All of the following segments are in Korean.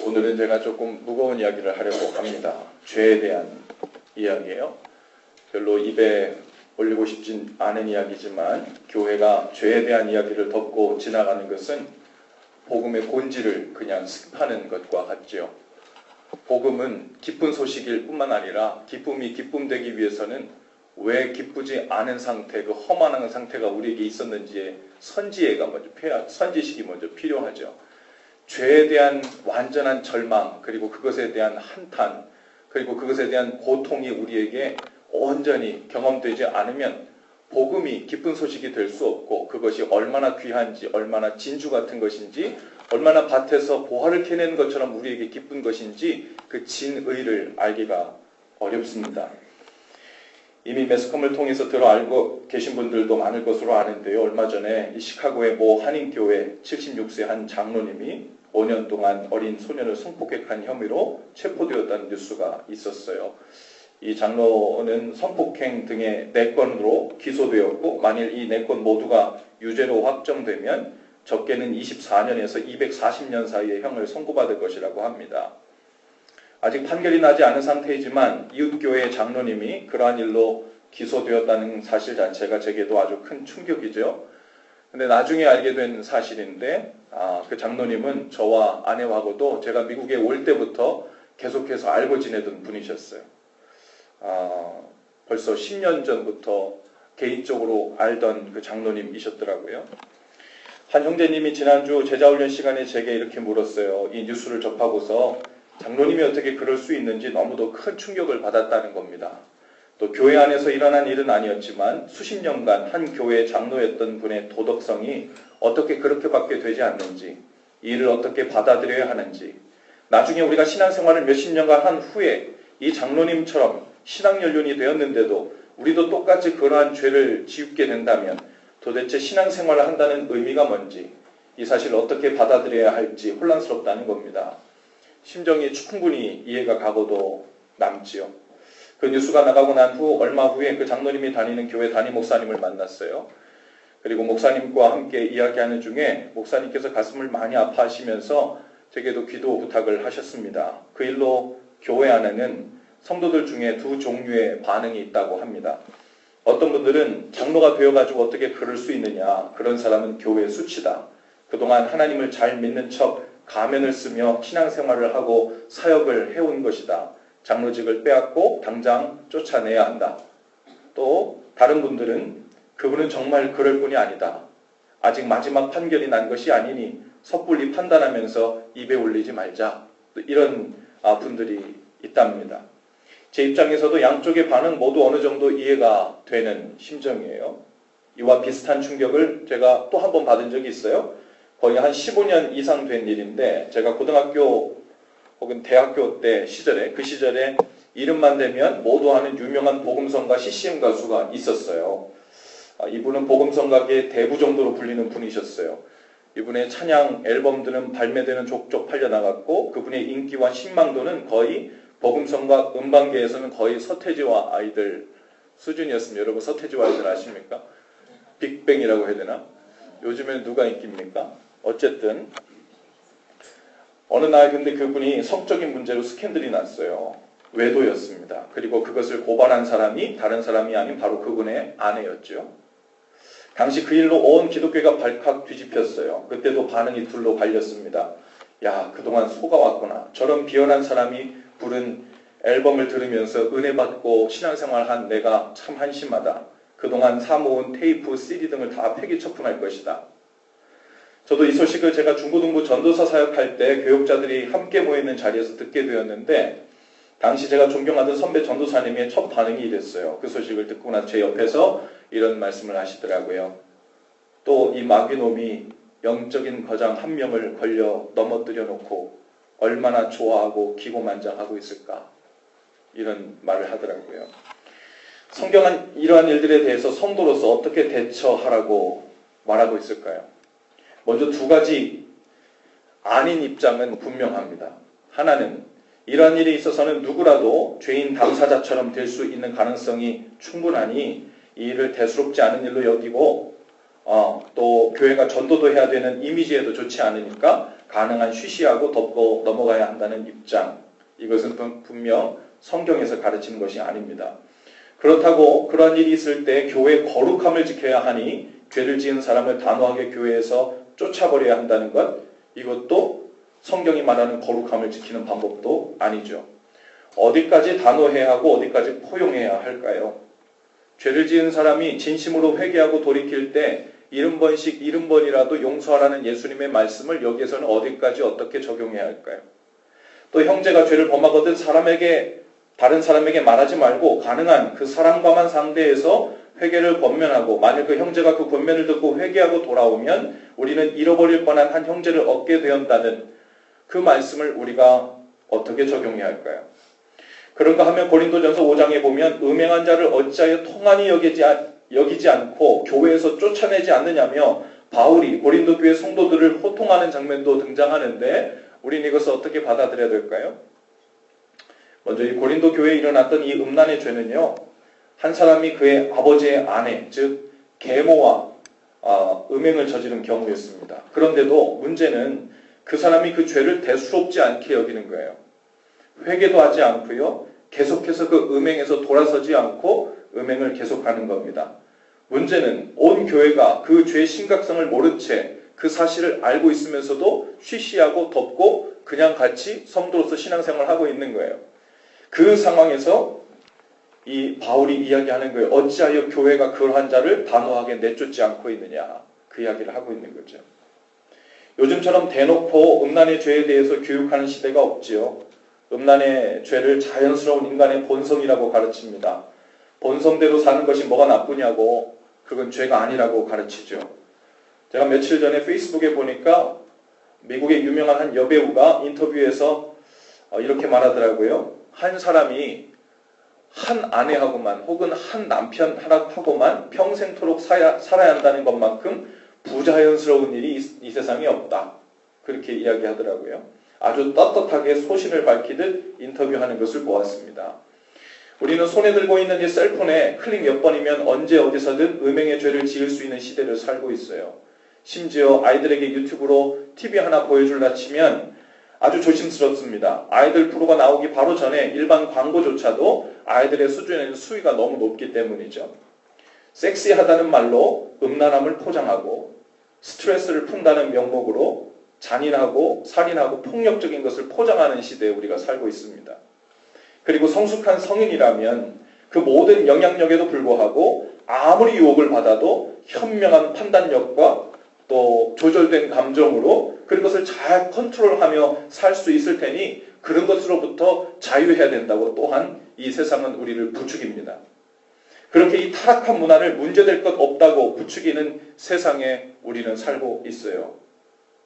오늘은 제가 조금 무거운 이야기를 하려고 합니다. 죄에 대한 이야기예요. 별로 입에 올리고 싶진 않은 이야기지만 교회가 죄에 대한 이야기를 덮고 지나가는 것은 복음의 본질을 그냥 습하는 것과 같지요. 복음은 기쁜 소식일 뿐만 아니라 기쁨이 기쁨되기 위해서는 왜 기쁘지 않은 상태, 그 허망한 상태가 우리에게 있었는지의 선지식이 먼저 필요하죠. 죄에 대한 완전한 절망, 그리고 그것에 대한 한탄, 그리고 그것에 대한 고통이 우리에게 온전히 경험되지 않으면 복음이 기쁜 소식이 될 수 없고, 그것이 얼마나 귀한지, 얼마나 진주 같은 것인지, 얼마나 밭에서 보화를 캐내는 것처럼 우리에게 기쁜 것인지 그 진의를 알기가 어렵습니다. 이미 매스컴을 통해서 들어 알고 계신 분들도 많을 것으로 아는데요. 얼마 전에 이 시카고의 모 한인교회 76세 한 장로님이 5년 동안 어린 소년을 성폭행한 혐의로 체포되었다는 뉴스가 있었어요. 이 장로는 성폭행 등의 4건으로 기소되었고, 만일 이 4건 모두가 유죄로 확정되면 적게는 24년에서 240년 사이의 형을 선고받을 것이라고 합니다. 아직 판결이 나지 않은 상태이지만 이웃교회 장로님이 그러한 일로 기소되었다는 사실 자체가 제게도 아주 큰 충격이죠. 근데 나중에 알게 된 사실인데, 그 장로님은 저와 아내하고도 제가 미국에 올 때부터 계속해서 알고 지내던 분이셨어요. 벌써 10년 전부터 개인적으로 알던 그 장로님이셨더라고요. 한 형제님이 지난주 제자훈련 시간에 제게 이렇게 물었어요. 이 뉴스를 접하고서 장로님이 어떻게 그럴 수 있는지 너무도 큰 충격을 받았다는 겁니다. 또 교회 안에서 일어난 일은 아니었지만 수십 년간 한 교회의 장로였던 분의 도덕성이 어떻게 그렇게밖에 되지 않는지, 이 일을 어떻게 받아들여야 하는지, 나중에 우리가 신앙생활을 몇십 년간 한 후에 이 장로님처럼 신앙연륜이 되었는데도 우리도 똑같이 그러한 죄를 지우게 된다면 도대체 신앙생활을 한다는 의미가 뭔지, 이 사실을 어떻게 받아들여야 할지 혼란스럽다는 겁니다. 심정이 충분히 이해가 가고도 남지요. 그 뉴스가 나가고 난 후 얼마 후에 그 장로님이 다니는 교회 담임 목사님을 만났어요. 그리고 목사님과 함께 이야기하는 중에 목사님께서 가슴을 많이 아파하시면서 제게도 기도 부탁을 하셨습니다. 그 일로 교회 안에는 성도들 중에 두 종류의 반응이 있다고 합니다. 어떤 분들은 장로가 되어가지고 어떻게 그럴 수 있느냐, 그런 사람은 교회의 수치다. 그동안 하나님을 잘 믿는 척 가면을 쓰며 신앙생활을 하고 사역을 해온 것이다. 장로직을 빼앗고 당장 쫓아내야 한다. 또 다른 분들은 그분은 정말 그럴 뿐이 아니다. 아직 마지막 판결이 난 것이 아니니 섣불리 판단하면서 입에 올리지 말자. 이런 분들이 있답니다. 제 입장에서도 양쪽의 반응 모두 어느 정도 이해가 되는 심정이에요. 이와 비슷한 충격을 제가 또 한 번 받은 적이 있어요. 거의 한 15년 이상 된 일인데, 제가 고등학교 혹은 대학교 때 시절에, 그 시절에 이름만 대면 모두 아는 유명한 복음성가 CCM 가수가 있었어요. 이분은 복음성가계의 대부 정도로 불리는 분이셨어요. 이분의 찬양 앨범들은 발매되는 족족 팔려나갔고, 그분의 인기와 신망도는 거의 복음성가 음반계에서는 거의 서태지와 아이들 수준이었습니다. 여러분 서태지와 아이들 아십니까? 빅뱅이라고 해야 되나? 요즘에는 누가 인기입니까? 어쨌든 어느 날 근데 그분이 성적인 문제로 스캔들이 났어요. 외도였습니다. 그리고 그것을 고발한 사람이 다른 사람이 아닌 바로 그분의 아내였죠. 당시 그 일로 온 기독교가 발칵 뒤집혔어요. 그때도 반응이 둘로 갈렸습니다. 야, 그동안 속아왔구나. 저런 비열한 사람이 부른 앨범을 들으면서 은혜 받고 신앙생활한 내가 참 한심하다. 그동안 사모은 테이프, CD 등을 다 폐기처분할 것이다. 저도 이 소식을 제가 중고등부 전도사 사역할 때 교역자들이 함께 모이는 자리에서 듣게 되었는데, 당시 제가 존경하던 선배 전도사님의 첫 반응이 이랬어요. 그 소식을 듣고 나서 제 옆에서 이런 말씀을 하시더라고요. 또 이 마귀놈이 영적인 거장 한 명을 걸려 넘어뜨려 놓고 얼마나 좋아하고 기고만장하고 있을까, 이런 말을 하더라고요. 성경은 이러한 일들에 대해서 성도로서 어떻게 대처하라고 말하고 있을까요? 먼저 두 가지 아닌 입장은 분명합니다. 하나는 이러한 일에 있어서는 누구라도 죄인 당사자처럼 될 수 있는 가능성이 충분하니 이 일을 대수롭지 않은 일로 여기고 또 교회가 전도도 해야 되는 이미지에도 좋지 않으니까 가능한 쉬쉬하고 덮고 넘어가야 한다는 입장. 이것은 분명 성경에서 가르치는 것이 아닙니다. 그렇다고 그런 일이 있을 때 교회의 거룩함을 지켜야 하니 죄를 지은 사람을 단호하게 교회에서 쫓아버려야 한다는 것, 이것도 성경이 말하는 거룩함을 지키는 방법도 아니죠. 어디까지 단호해야 하고 어디까지 포용해야 할까요? 죄를 지은 사람이 진심으로 회개하고 돌이킬 때 70번씩 70번이라도 용서하라는 예수님의 말씀을 여기에서는 어디까지 어떻게 적용해야 할까요? 또 형제가 죄를 범하거든 다른 사람에게 말하지 말고 가능한 그 사람과만 상대해서 회개를 권면하고, 만일 그 형제가 그 권면을 듣고 회개하고 돌아오면 우리는 잃어버릴 뻔한 한 형제를 얻게 되었다는 그 말씀을 우리가 어떻게 적용해야 할까요? 그런가 하면 고린도전서 5장에 보면 음행한 자를 어찌하여 통한이 여기지 않고 교회에서 쫓아내지 않느냐며 바울이 고린도 교회 성도들을 호통하는 장면도 등장하는데, 우리는 이것을 어떻게 받아들여야 될까요? 먼저 이 고린도 교회에 일어났던 이 음란의 죄는요, 한 사람이 그의 아버지의 아내, 즉 계모와 음행을 저지른 경우였습니다. 그런데도 문제는 그 사람이 그 죄를 대수롭지 않게 여기는 거예요. 회개도 하지 않고요, 계속해서 그 음행에서 돌아서지 않고 음행을 계속하는 겁니다. 문제는 온 교회가 그 죄의 심각성을 모른 채 그 사실을 알고 있으면서도 쉬쉬하고 덮고 그냥 같이 성도로서 신앙생활을 하고 있는 거예요. 그 상황에서 이 바울이 이야기하는 거예요. 어찌하여 교회가 그러한 자를 단호하게 내쫓지 않고 있느냐, 그 이야기를 하고 있는 거죠. 요즘처럼 대놓고 음란의 죄에 대해서 교육하는 시대가 없지요. 음란의 죄를 자연스러운 인간의 본성이라고 가르칩니다. 본성대로 사는 것이 뭐가 나쁘냐고, 그건 죄가 아니라고 가르치죠. 제가 며칠 전에 페이스북에 보니까 미국의 유명한 한 여배우가 인터뷰에서 이렇게 말하더라고요. 한 사람이 한 아내하고만 혹은 한 남편하고만 평생토록 살아야 한다는 것만큼 부자연스러운 일이 이 세상에 없다. 그렇게 이야기하더라고요. 아주 떳떳하게 소신을 밝히듯 인터뷰하는 것을 보았습니다. 우리는 손에 들고 있는 이 셀폰에 클릭 몇 번이면 언제 어디서든 음행의 죄를 지을 수 있는 시대를 살고 있어요. 심지어 아이들에게 유튜브로 TV 하나 보여줄라 치면 아주 조심스럽습니다. 아이들 프로가 나오기 바로 전에 일반 광고조차도 아이들의 수준에는 수위가 너무 높기 때문이죠. 섹시하다는 말로 음란함을 포장하고 스트레스를 푼다는 명목으로 잔인하고 살인하고 폭력적인 것을 포장하는 시대에 우리가 살고 있습니다. 그리고 성숙한 성인이라면 그 모든 영향력에도 불구하고 아무리 유혹을 받아도 현명한 판단력과 또 조절된 감정으로 그런 것을 잘 컨트롤하며 살 수 있을 테니 그런 것으로부터 자유해야 된다고 또한 이 세상은 우리를 부추깁니다. 그렇게 이 타락한 문화를 문제될 것 없다고 부추기는 세상에 우리는 살고 있어요.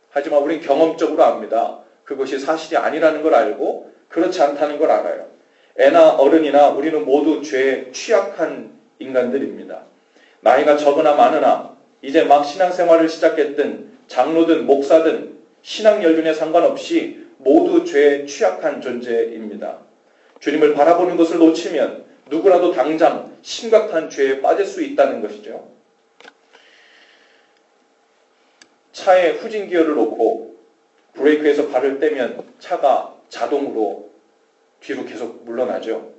하지만 우리는 경험적으로 압니다. 그것이 사실이 아니라는 걸 알고 그렇지 않다는 걸 알아요. 애나 어른이나 우리는 모두 죄에 취약한 인간들입니다. 나이가 적으나 많으나 이제 막 신앙생활을 시작했든 장로든 목사든 신앙 연륜에 상관없이 모두 죄에 취약한 존재입니다. 주님을 바라보는 것을 놓치면 누구라도 당장 심각한 죄에 빠질 수 있다는 것이죠. 차에 후진 기어를 놓고 브레이크에서 발을 떼면 차가 자동으로 뒤로 계속 물러나죠.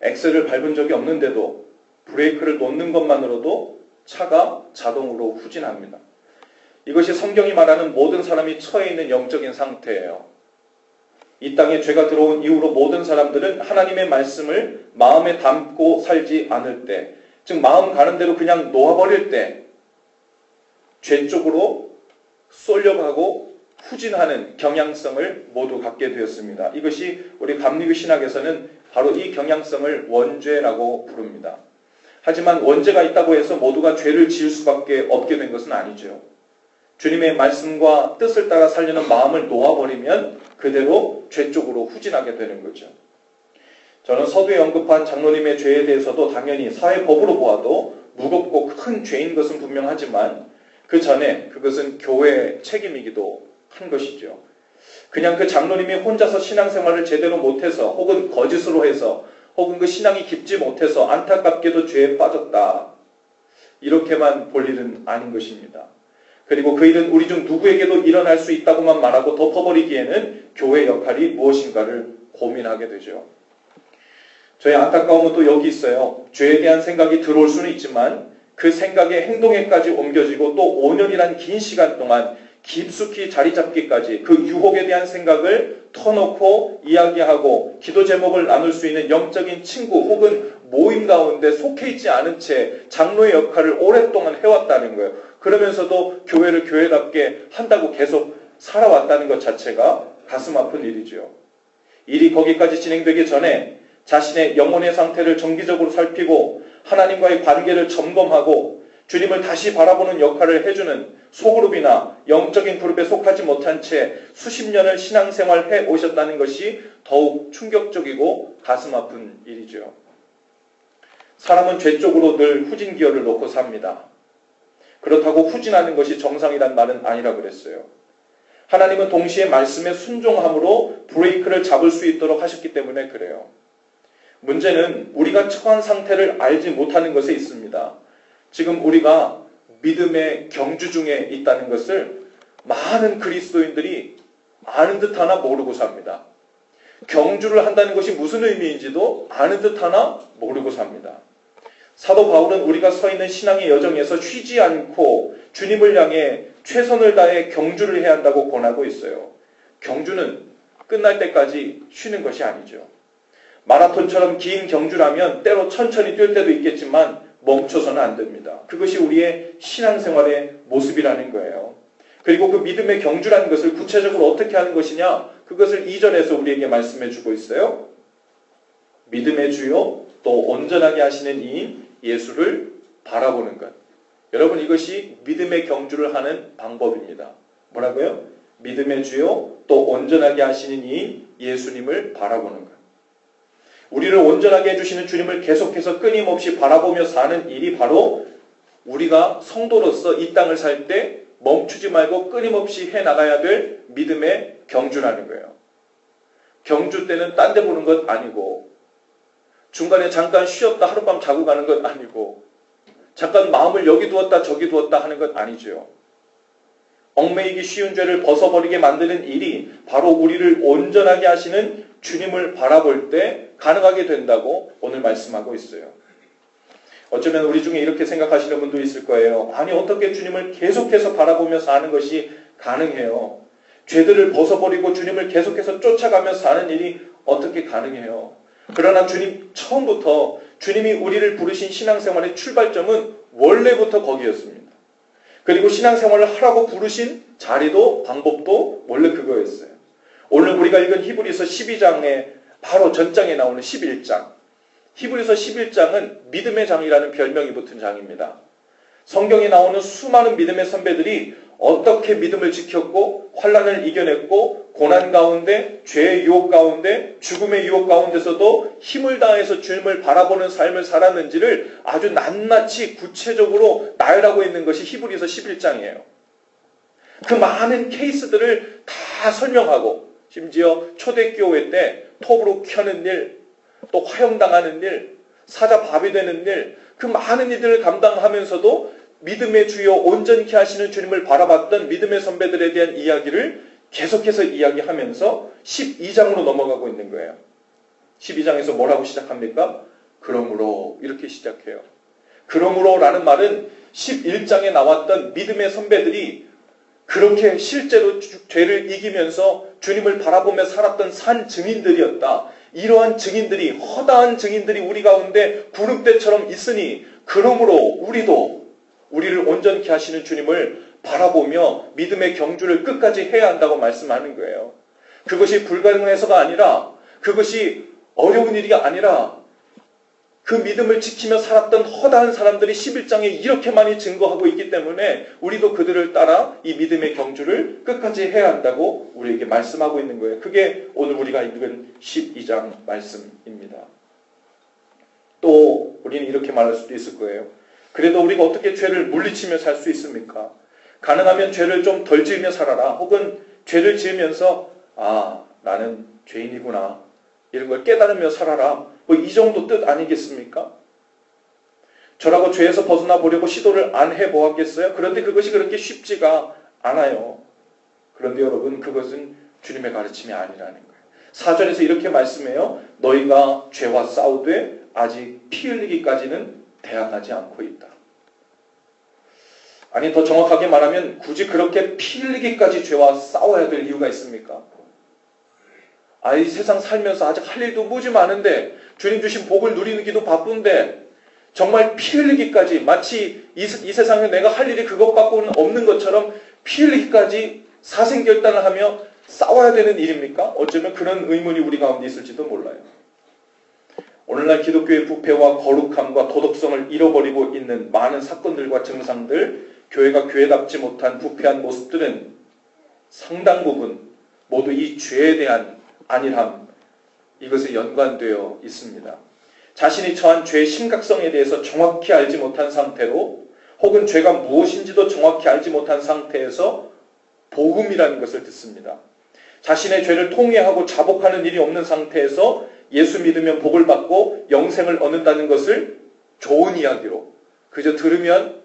엑셀을 밟은 적이 없는데도 브레이크를 놓는 것만으로도 차가 자동으로 후진합니다. 이것이 성경이 말하는 모든 사람이 처해 있는 영적인 상태예요. 이 땅에 죄가 들어온 이후로 모든 사람들은 하나님의 말씀을 마음에 담고 살지 않을 때, 즉 마음 가는 대로 그냥 놓아버릴 때 죄 쪽으로 쏠려가고 후진하는 경향성을 모두 갖게 되었습니다. 이것이 우리 감리교 신학에서는 바로 이 경향성을 원죄라고 부릅니다. 하지만 원죄가 있다고 해서 모두가 죄를 지을 수밖에 없게 된 것은 아니죠. 주님의 말씀과 뜻을 따라 살려는 마음을 놓아버리면 그대로 죄 쪽으로 후진하게 되는 거죠. 저는 서두에 언급한 장로님의 죄에 대해서도 당연히 사회법으로 보아도 무겁고 큰 죄인 것은 분명하지만 그 전에 그것은 교회의 책임이기도 한 것이죠. 그냥 그 장로님이 혼자서 신앙생활을 제대로 못해서 혹은 거짓으로 해서 혹은 그 신앙이 깊지 못해서 안타깝게도 죄에 빠졌다. 이렇게만 볼 일은 아닌 것입니다. 그리고 그 일은 우리 중 누구에게도 일어날 수 있다고만 말하고 덮어버리기에는 교회 역할이 무엇인가를 고민하게 되죠. 저의 안타까움은 또 여기 있어요. 죄에 대한 생각이 들어올 수는 있지만 그 생각의 행동에까지 옮겨지고 또 5년이란 긴 시간 동안 깊숙이 자리 잡기까지 그 유혹에 대한 생각을 터놓고 이야기하고 기도 제목을 나눌 수 있는 영적인 친구 혹은 모임 가운데 속해 있지 않은 채 장로의 역할을 오랫동안 해왔다는 거예요. 그러면서도 교회를 교회답게 한다고 계속 살아왔다는 것 자체가 가슴 아픈 일이죠. 일이 거기까지 진행되기 전에 자신의 영혼의 상태를 정기적으로 살피고 하나님과의 관계를 점검하고 주님을 다시 바라보는 역할을 해주는 소그룹이나 영적인 그룹에 속하지 못한 채 수십 년을 신앙생활해 오셨다는 것이 더욱 충격적이고 가슴 아픈 일이죠. 사람은 죄 쪽으로 늘 후진기어를 놓고 삽니다. 그렇다고 후진하는 것이 정상이란 말은 아니라 그랬어요. 하나님은 동시에 말씀에 순종함으로 브레이크를 잡을 수 있도록 하셨기 때문에 그래요. 문제는 우리가 처한 상태를 알지 못하는 것에 있습니다. 지금 우리가 믿음의 경주 중에 있다는 것을 많은 그리스도인들이 아는 듯 하나 모르고 삽니다. 경주를 한다는 것이 무슨 의미인지도 아는 듯 하나 모르고 삽니다. 사도 바울은 우리가 서 있는 신앙의 여정에서 쉬지 않고 주님을 향해 최선을 다해 경주를 해야 한다고 권하고 있어요. 경주는 끝날 때까지 쉬는 것이 아니죠. 마라톤처럼 긴 경주라면 때로 천천히 뛸 때도 있겠지만 멈춰서는 안 됩니다. 그것이 우리의 신앙생활의 모습이라는 거예요. 그리고 그 믿음의 경주라는 것을 구체적으로 어떻게 하는 것이냐? 그것을 2절에서 우리에게 말씀해 주고 있어요. 믿음의 주요 또 온전하게 하시는 이인 예수를 바라보는 것. 여러분 이것이 믿음의 경주를 하는 방법입니다. 뭐라고요? 믿음의 주요 또 온전하게 하시는 이인 예수님을 바라보는 것. 우리를 온전하게 해주시는 주님을 계속해서 끊임없이 바라보며 사는 일이 바로 우리가 성도로서 이 땅을 살 때 멈추지 말고 끊임없이 해나가야 될 믿음의 경주라는 거예요. 경주 때는 딴 데 보는 것 아니고 중간에 잠깐 쉬었다 하룻밤 자고 가는 것 아니고 잠깐 마음을 여기 두었다 저기 두었다 하는 것 아니죠. 얽매이기 쉬운 죄를 벗어버리게 만드는 일이 바로 우리를 온전하게 하시는 주님을 바라볼 때 가능하게 된다고 오늘 말씀하고 있어요. 어쩌면 우리 중에 이렇게 생각하시는 분도 있을 거예요. 아니 어떻게 주님을 계속해서 바라보며 사는 것이 가능해요? 죄들을 벗어버리고 주님을 계속해서 쫓아가며 사는 일이 어떻게 가능해요? 그러나 주님 처음부터 주님이 우리를 부르신 신앙생활의 출발점은 원래부터 거기였습니다. 그리고 신앙생활을 하라고 부르신 자리도 방법도 원래 그거였어요. 오늘 우리가 읽은 히브리서 12장의 바로 전장에 나오는 11장. 히브리서 11장은 믿음의 장이라는 별명이 붙은 장입니다. 성경에 나오는 수많은 믿음의 선배들이 어떻게 믿음을 지켰고 환난을 이겨냈고 고난 가운데 죄의 유혹 가운데 죽음의 유혹 가운데서도 힘을 다해서 주님을 바라보는 삶을 살았는지를 아주 낱낱이 구체적으로 나열하고 있는 것이 히브리서 11장이에요. 그 많은 케이스들을 다 설명하고 심지어 초대교회 때 톱으로 켜는 일, 또 화형당하는 일, 사자 밥이 되는 일, 그 많은 일들을 감당하면서도 믿음의 주요 온전케 하시는 주님을 바라봤던 믿음의 선배들에 대한 이야기를 계속해서 이야기하면서 12장으로 넘어가고 있는 거예요. 12장에서 뭐라고 시작합니까? 그러므로 이렇게 시작해요. 그러므로라는 말은 11장에 나왔던 믿음의 선배들이 그렇게 실제로 죄를 이기면서 주님을 바라보며 살았던 산 증인들이었다. 이러한 증인들이 허다한 증인들이 우리 가운데 구름대처럼 있으니 그러므로 우리도 우리를 온전케 하시는 주님을 바라보며 믿음의 경주를 끝까지 해야 한다고 말씀하는 거예요. 그것이 불가능해서가 아니라 그것이 어려운 일이 아니라 그 믿음을 지키며 살았던 허다한 사람들이 11장에 이렇게 많이 증거하고 있기 때문에 우리도 그들을 따라 이 믿음의 경주를 끝까지 해야 한다고 우리에게 말씀하고 있는 거예요. 그게 오늘 우리가 읽은 12장 말씀입니다. 또 우리는 이렇게 말할 수도 있을 거예요. 그래도 우리가 어떻게 죄를 물리치며 살 수 있습니까? 가능하면 죄를 좀 덜 지으며 살아라. 혹은 죄를 지으면서 나는 죄인이구나. 이런 걸 깨달으며 살아라. 뭐 이 정도 뜻 아니겠습니까? 저라고 죄에서 벗어나 보려고 시도를 안 해보았겠어요? 그런데 그것이 그렇게 쉽지가 않아요. 그런데 여러분, 그것은 주님의 가르침이 아니라는 거예요. 4절에서 이렇게 말씀해요. 너희가 죄와 싸우되 아직 피 흘리기까지는 대항하지 않고 있다. 아니, 더 정확하게 말하면 굳이 그렇게 피 흘리기까지 죄와 싸워야 될 이유가 있습니까? 이 세상 살면서 아직 할 일도 무지 많은데, 주님 주신 복을 누리기도 바쁜데, 정말 피 흘리기까지, 마치 이 세상에 내가 할 일이 그것밖에는 없는 것처럼 피 흘리기까지 사생결단을 하며 싸워야 되는 일입니까? 어쩌면 그런 의문이 우리 가운데 있을지도 몰라요. 오늘날 기독교의 부패와 거룩함과 도덕성을 잃어버리고 있는 많은 사건들과 증상들, 교회가 교회답지 못한 부패한 모습들은 상당 부분 모두 이 죄에 대한 안일함, 이것에 연관되어 있습니다. 자신이 처한 죄의 심각성에 대해서 정확히 알지 못한 상태로, 혹은 죄가 무엇인지도 정확히 알지 못한 상태에서 복음이라는 것을 듣습니다. 자신의 죄를 통회하고 자복하는 일이 없는 상태에서 예수 믿으면 복을 받고 영생을 얻는다는 것을 좋은 이야기로, 그저 들으면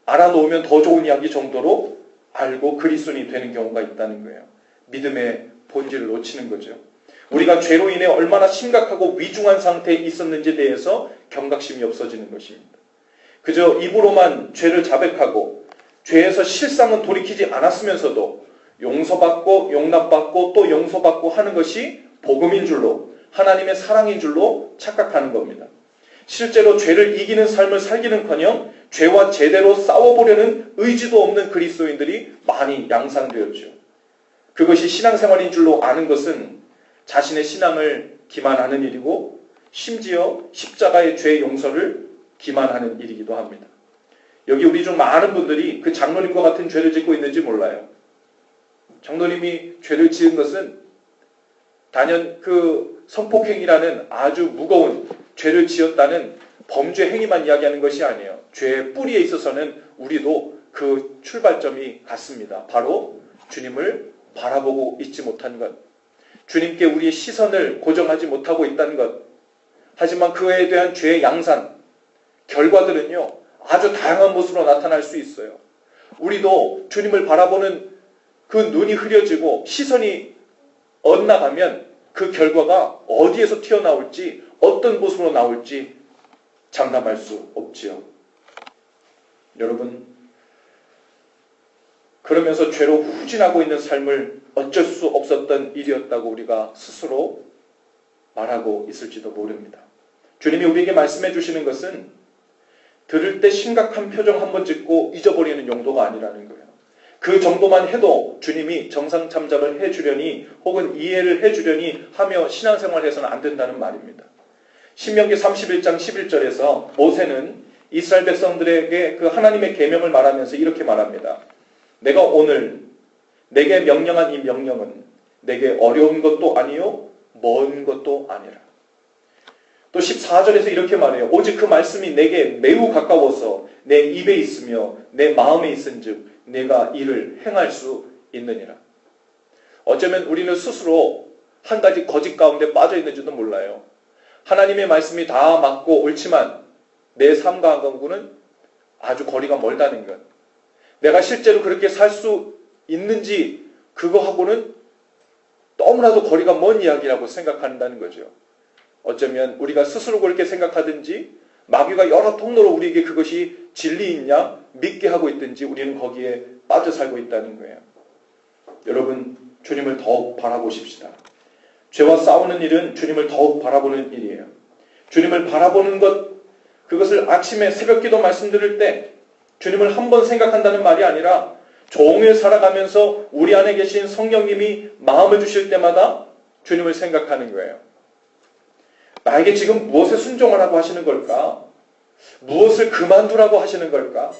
알아놓으면 더 좋은 이야기 정도로 알고 그리스도인이 되는 경우가 있다는 거예요. 믿음의 본질을 놓치는 거죠. 우리가 죄로 인해 얼마나 심각하고 위중한 상태에 있었는지에 대해서 경각심이 없어지는 것입니다. 그저 입으로만 죄를 자백하고 죄에서 실상은 돌이키지 않았으면서도 용서받고 용납받고 또 용서받고 하는 것이 복음인 줄로, 하나님의 사랑인 줄로 착각하는 겁니다. 실제로 죄를 이기는 삶을 살기는커녕 죄와 제대로 싸워보려는 의지도 없는 그리스도인들이 많이 양산되었죠. 그것이 신앙생활인 줄로 아는 것은 자신의 신앙을 기만하는 일이고, 심지어 십자가의 죄 용서를 기만하는 일이기도 합니다. 여기 우리 중 많은 분들이 그 장로님과 같은 죄를 짓고 있는지 몰라요. 장로님이 죄를 지은 것은 단연 그 성폭행이라는 아주 무거운 죄를 지었다는 범죄 행위만 이야기하는 것이 아니에요. 죄의 뿌리에 있어서는 우리도 그 출발점이 같습니다. 바로 주님을 바라보고 있지 못한 것, 주님께 우리의 시선을 고정하지 못하고 있다는 것. 하지만 그에 대한 죄의 양산, 결과들은요, 아주 다양한 모습으로 나타날 수 있어요. 우리도 주님을 바라보는 그 눈이 흐려지고 시선이 엇나가면 그 결과가 어디에서 튀어나올지, 어떤 모습으로 나올지 장담할 수 없지요. 여러분, 그러면서 죄로 후진하고 있는 삶을 어쩔 수 없었던 일이었다고 우리가 스스로 말하고 있을지도 모릅니다. 주님이 우리에게 말씀해 주시는 것은 들을 때 심각한 표정 한번 짓고 잊어버리는 용도가 아니라는 거예요. 그 정도만 해도 주님이 정상참작을 해주려니 혹은 이해를 해주려니 하며 신앙생활을 해서는 안 된다는 말입니다. 신명기 31장 11절에서 모세는 이스라엘 백성들에게 그 하나님의 계명을 말하면서 이렇게 말합니다. 내가 오늘 내게 명령한 이 명령은 내게 어려운 것도 아니요 먼 것도 아니라. 또 14절에서 이렇게 말해요. 오직 그 말씀이 내게 매우 가까워서 내 입에 있으며 내 마음에 있은즉 내가 이를 행할 수 있느니라. 어쩌면 우리는 스스로 한 가지 거짓 가운데 빠져 있는지도 몰라요. 하나님의 말씀이 다 맞고 옳지만 내 삶과 하고는 아주 거리가 멀다는 것. 내가 실제로 그렇게 살 수 있는지 그거하고는 너무나도 거리가 먼 이야기라고 생각한다는 거죠. 어쩌면 우리가 스스로 그렇게 생각하든지 마귀가 여러 통로로 우리에게 그것이 진리이냐 믿게 하고 있든지 우리는 거기에 빠져 살고 있다는 거예요. 여러분, 주님을 더욱 바라보십시다. 죄와 싸우는 일은 주님을 더욱 바라보는 일이에요. 주님을 바라보는 것, 그것을 아침에 새벽기도 말씀드릴 때 주님을 한 번 생각한다는 말이 아니라 종일 살아가면서 우리 안에 계신 성령님이 마음을 주실 때마다 주님을 생각하는 거예요. 나에게 지금 무엇에 순종하라고 하시는 걸까? 무엇을 그만두라고 하시는 걸까?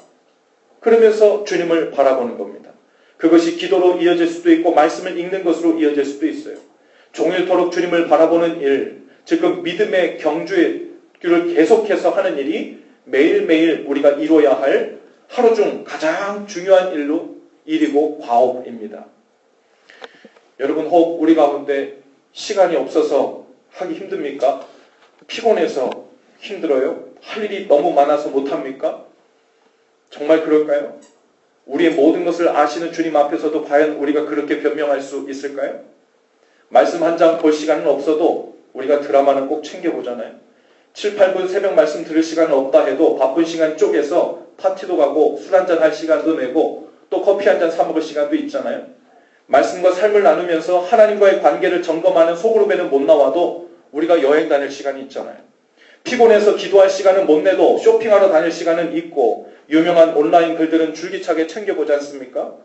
그러면서 주님을 바라보는 겁니다. 그것이 기도로 이어질 수도 있고 말씀을 읽는 것으로 이어질 수도 있어요. 종일토록 주님을 바라보는 일, 즉 그 믿음의 경주를 계속해서 하는 일이 매일매일 우리가 이뤄야 할 하루 중 가장 중요한 일이고 과업입니다. 여러분, 혹 우리 가운데 시간이 없어서 하기 힘듭니까? 피곤해서 힘들어요? 할 일이 너무 많아서 못합니까? 정말 그럴까요? 우리의 모든 것을 아시는 주님 앞에서도 과연 우리가 그렇게 변명할 수 있을까요? 말씀 한 장 볼 시간은 없어도 우리가 드라마는 꼭 챙겨보잖아요. 7, 8분 새벽 말씀 들을 시간은 없다 해도 바쁜 시간 쪼개서 파티도 가고 술 한잔 할 시간도 내고 또 커피 한잔 사 먹을 시간도 있잖아요. 말씀과 삶을 나누면서 하나님과의 관계를 점검하는 소그룹에는 못 나와도 우리가 여행 다닐 시간이 있잖아요. 피곤해서 기도할 시간은 못 내도 쇼핑하러 다닐 시간은 있고 유명한 온라인 글들은 줄기차게 챙겨보지 않습니까?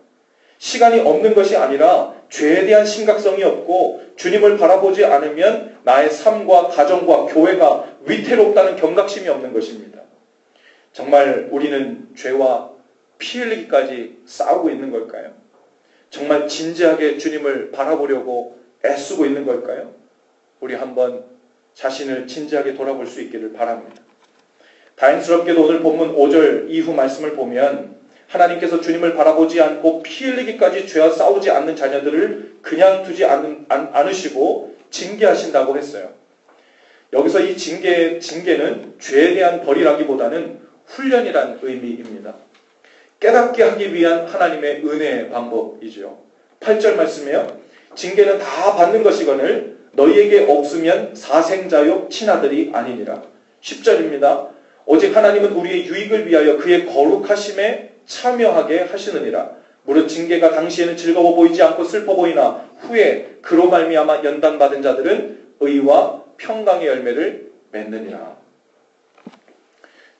시간이 없는 것이 아니라 죄에 대한 심각성이 없고 주님을 바라보지 않으면 나의 삶과 가정과 교회가 위태롭다는 경각심이 없는 것입니다. 정말 우리는 죄와 피 흘리기까지 싸우고 있는 걸까요? 정말 진지하게 주님을 바라보려고 애쓰고 있는 걸까요? 우리 한번 자신을 진지하게 돌아볼 수 있기를 바랍니다. 다행스럽게도 오늘 본문 5절 이후 말씀을 보면 하나님께서 주님을 바라보지 않고 피 흘리기까지 죄와 싸우지 않는 자녀들을 그냥 두지 않으시고 징계하신다고 했어요. 여기서 이 징계는 죄에 대한 벌이라기보다는 훈련이란 의미입니다. 깨닫게 하기 위한 하나님의 은혜의 방법이죠. 8절 말씀에요. 징계는 다 받는 것이거늘 너희에게 없으면 사생자요 친아들이 아니니라. 10절입니다. 오직 하나님은 우리의 유익을 위하여 그의 거룩하심에 참여하게 하시느니라. 무릇 징계가 당시에는 즐거워 보이지 않고 슬퍼 보이나 후에 그로 말미암아 연단받은 자들은 의와 평강의 열매를 맺느니라.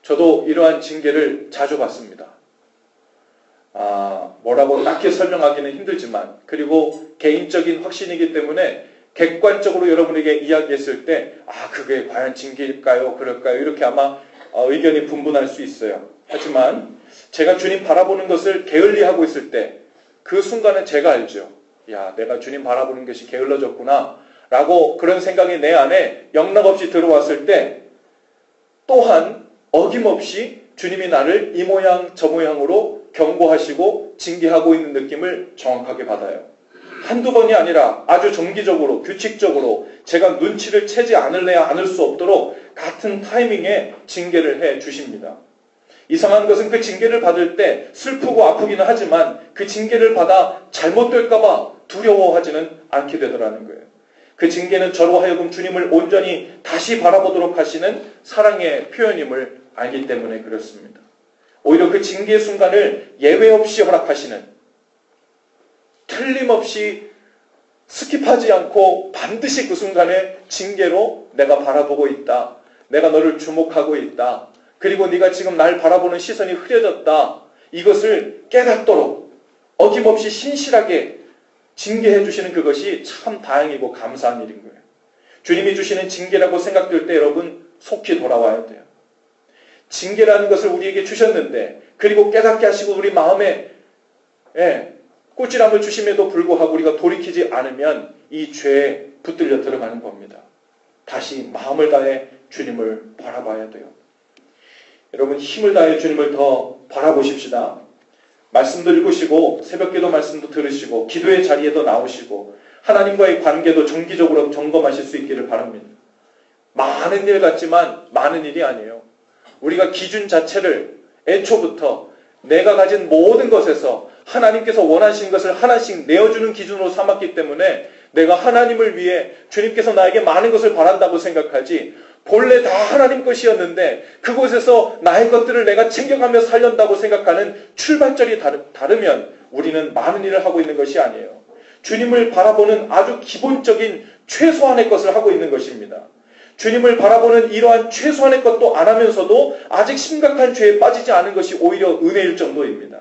저도 이러한 징계를 자주 받습니다. 뭐라고 딱히 설명하기는 힘들지만 그리고 개인적인 확신이기 때문에 객관적으로 여러분에게 이야기했을 때 그게 과연 징계일까요? 그럴까요? 이렇게 아마 의견이 분분할 수 있어요. 하지만 제가 주님 바라보는 것을 게을리하고 있을 때 그 순간은 제가 알죠. 내가 주님 바라보는 것이 게을러졌구나 라고 그런 생각이 내 안에 영락없이 들어왔을 때 또한 어김없이 주님이 나를 이 모양 저 모양으로 경고하시고 징계하고 있는 느낌을 정확하게 받아요. 한두 번이 아니라 아주 정기적으로 규칙적으로 제가 눈치를 채지 않을래야 않을 수 없도록 같은 타이밍에 징계를 해 주십니다. 이상한 것은 그 징계를 받을 때 슬프고 아프기는 하지만 그 징계를 받아 잘못될까 봐 두려워하지는 않게 되더라는 거예요. 그 징계는 저로 하여금 주님을 온전히 다시 바라보도록 하시는 사랑의 표현임을 알기 때문에 그렇습니다. 오히려 그 징계의 순간을 예외 없이 허락하시는, 틀림없이 스킵하지 않고 반드시 그 순간에 징계로 내가 바라보고 있다. 내가 너를 주목하고 있다. 그리고 네가 지금 날 바라보는 시선이 흐려졌다. 이것을 깨닫도록 어김없이 신실하게 징계해 주시는 그것이 참 다행이고 감사한 일인 거예요. 주님이 주시는 징계라고 생각될 때 여러분 속히 돌아와야 돼요. 징계라는 것을 우리에게 주셨는데 그리고 깨닫게 하시고 우리 마음에 꾸지람을 주심에도 불구하고 우리가 돌이키지 않으면 이 죄에 붙들려 들어가는 겁니다. 다시 마음을 다해 주님을 바라봐야 돼요. 여러분 힘을 다해 주님을 더 바라보십시다. 말씀도 읽으시고 새벽기도 말씀도 들으시고 기도의 자리에도 나오시고 하나님과의 관계도 정기적으로 점검하실 수 있기를 바랍니다. 많은 일 같지만 많은 일이 아니에요. 우리가 기준 자체를 애초부터 내가 가진 모든 것에서 하나님께서 원하시는 것을 하나씩 내어주는 기준으로 삼았기 때문에 내가 하나님을 위해 주님께서 나에게 많은 것을 바란다고 생각하지 본래 다 하나님 것이었는데 그곳에서 나의 것들을 내가 챙겨가며 살련다고 생각하는 출발점이 다르면 우리는 많은 일을 하고 있는 것이 아니에요. 주님을 바라보는 아주 기본적인 최소한의 것을 하고 있는 것입니다. 주님을 바라보는 이러한 최소한의 것도 안 하면서도 아직 심각한 죄에 빠지지 않은 것이 오히려 은혜일 정도입니다.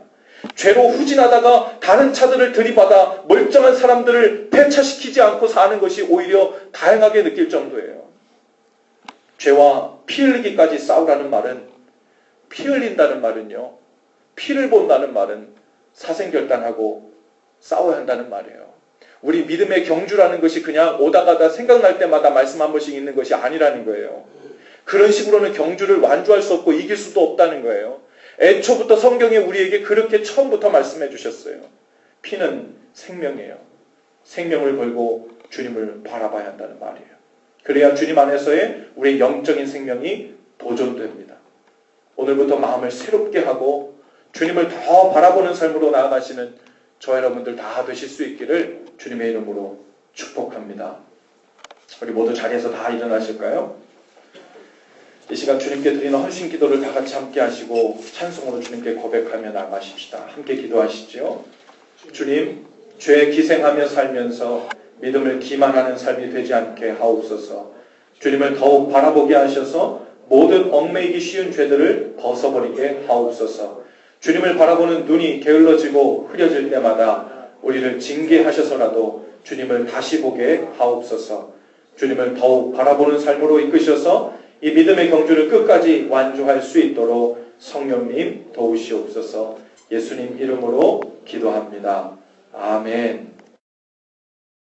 죄로 후진하다가 다른 차들을 들이받아 멀쩡한 사람들을 폐차시키지 않고 사는 것이 오히려 다양하게 느낄 정도예요. 죄와 피 흘리기까지 싸우라는 말은 피 흘린다는 말은요. 피를 본다는 말은 사생결단하고 싸워야 한다는 말이에요. 우리 믿음의 경주라는 것이 그냥 오다 가다 생각날 때마다 말씀 한 번씩 있는 것이 아니라는 거예요. 그런 식으로는 경주를 완주할 수 없고 이길 수도 없다는 거예요. 애초부터 성경에 우리에게 그렇게 처음부터 말씀해 주셨어요. 피는 생명이에요. 생명을 걸고 주님을 바라봐야 한다는 말이에요. 그래야 주님 안에서의 우리의 영적인 생명이 도전됩니다. 오늘부터 마음을 새롭게 하고 주님을 더 바라보는 삶으로 나아가시는 저 여러분들 다 되실 수 있기를 주님의 이름으로 축복합니다. 우리 모두 자리에서 다 일어나실까요? 이 시간 주님께 드리는 헌신 기도를 다 같이 함께 하시고 찬송으로 주님께 고백하며 나가십시다. 함께 기도하시죠. 주님, 죄에 기생하며 살면서 믿음을 기만하는 삶이 되지 않게 하옵소서. 주님을 더욱 바라보게 하셔서 모든 얽매이기 쉬운 죄들을 벗어버리게 하옵소서. 주님을 바라보는 눈이 게을러지고 흐려질 때마다 우리를 징계하셔서라도 주님을 다시 보게 하옵소서. 주님을 더욱 바라보는 삶으로 이끄셔서 이 믿음의 경주를 끝까지 완주할 수 있도록 성령님 도우시옵소서. 예수님 이름으로 기도합니다. 아멘.